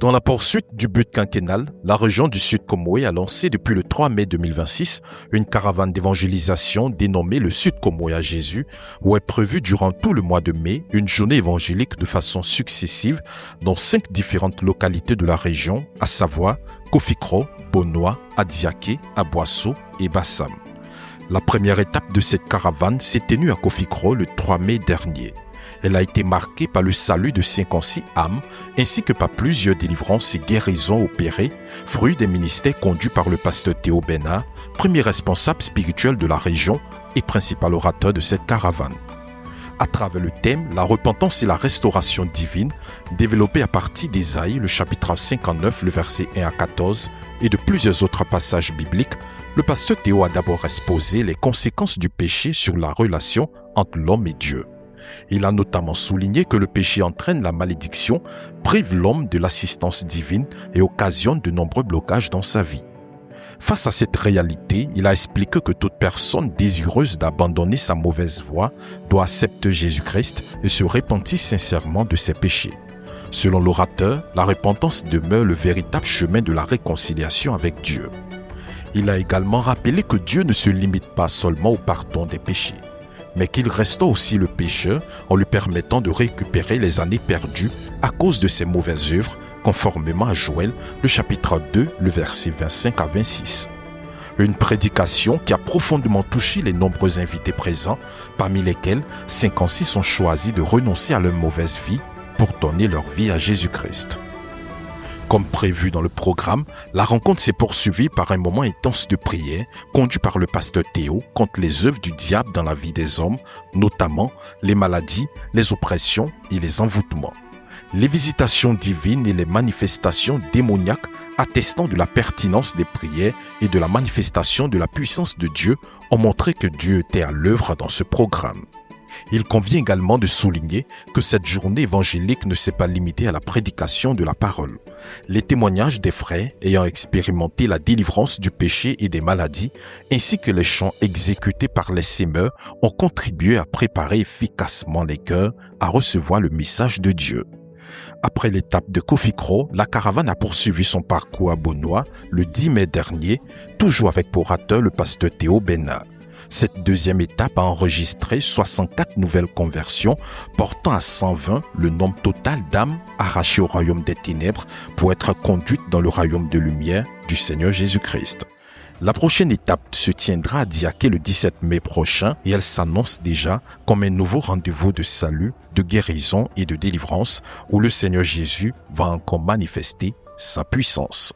Dans la poursuite du but quinquennal, la région du Sud Comoé a lancé depuis le 3 mai 2026 une caravane d'évangélisation dénommée le Sud Comoé à Jésus, où est prévue durant tout le mois de mai une journée évangélique de façon successive dans 5 différentes localités de la région, à savoir Kofikro, Bonoa, Adiaké, Aboasso et Bassam. La première étape de cette caravane s'est tenue à Kofikro le 3 mai dernier. Elle a été marquée par le salut de 56 âmes ainsi que par plusieurs délivrances et guérisons opérées, fruit des ministères conduits par le pasteur Théo Bénard, premier responsable spirituel de la région et principal orateur de cette caravane. À travers le thème « La repentance et la restauration divine », développé à partir d'Ésaïe, le chapitre 59, le verset 1 à 14, et de plusieurs autres passages bibliques, le pasteur Théo a d'abord exposé les conséquences du péché sur la relation entre l'homme et Dieu. Il a notamment souligné que le péché entraîne la malédiction, prive l'homme de l'assistance divine et occasionne de nombreux blocages dans sa vie. Face à cette réalité, il a expliqué que toute personne désireuse d'abandonner sa mauvaise voie doit accepter Jésus-Christ et se repentir sincèrement de ses péchés. Selon l'orateur, la repentance demeure le véritable chemin de la réconciliation avec Dieu. Il a également rappelé que Dieu ne se limite pas seulement au pardon des péchés, mais qu'il restaure aussi le pécheur en lui permettant de récupérer les années perdues à cause de ses mauvaises œuvres, conformément à Joël, le chapitre 2, le verset 25 à 26. Une prédication qui a profondément touché les nombreux invités présents, parmi lesquels 56 ont choisi de renoncer à leur mauvaise vie pour donner leur vie à Jésus-Christ. Comme prévu dans le programme, la rencontre s'est poursuivie par un moment intense de prière conduit par le pasteur Théo contre les œuvres du diable dans la vie des hommes, notamment les maladies, les oppressions et les envoûtements. Les visitations divines et les manifestations démoniaques attestant de la pertinence des prières et de la manifestation de la puissance de Dieu ont montré que Dieu était à l'œuvre dans ce programme. Il convient également de souligner que cette journée évangélique ne s'est pas limitée à la prédication de la parole. Les témoignages des frères ayant expérimenté la délivrance du péché et des maladies, ainsi que les chants exécutés par les sémeurs, ont contribué à préparer efficacement les cœurs à recevoir le message de Dieu. Après l'étape de Kofikro, la caravane a poursuivi son parcours à Bonoa le 10 mai dernier, toujours avec pour orateur le pasteur Théo Bénard. Cette deuxième étape a enregistré 64 nouvelles conversions, portant à 120 le nombre total d'âmes arrachées au royaume des ténèbres pour être conduites dans le royaume de lumière du Seigneur Jésus-Christ. La prochaine étape se tiendra à Diaké le 17 mai prochain et elle s'annonce déjà comme un nouveau rendez-vous de salut, de guérison et de délivrance où le Seigneur Jésus va encore manifester sa puissance.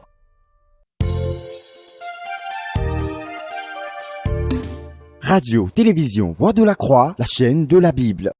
Radio, télévision, Voix de la Croix, la chaîne de la Bible.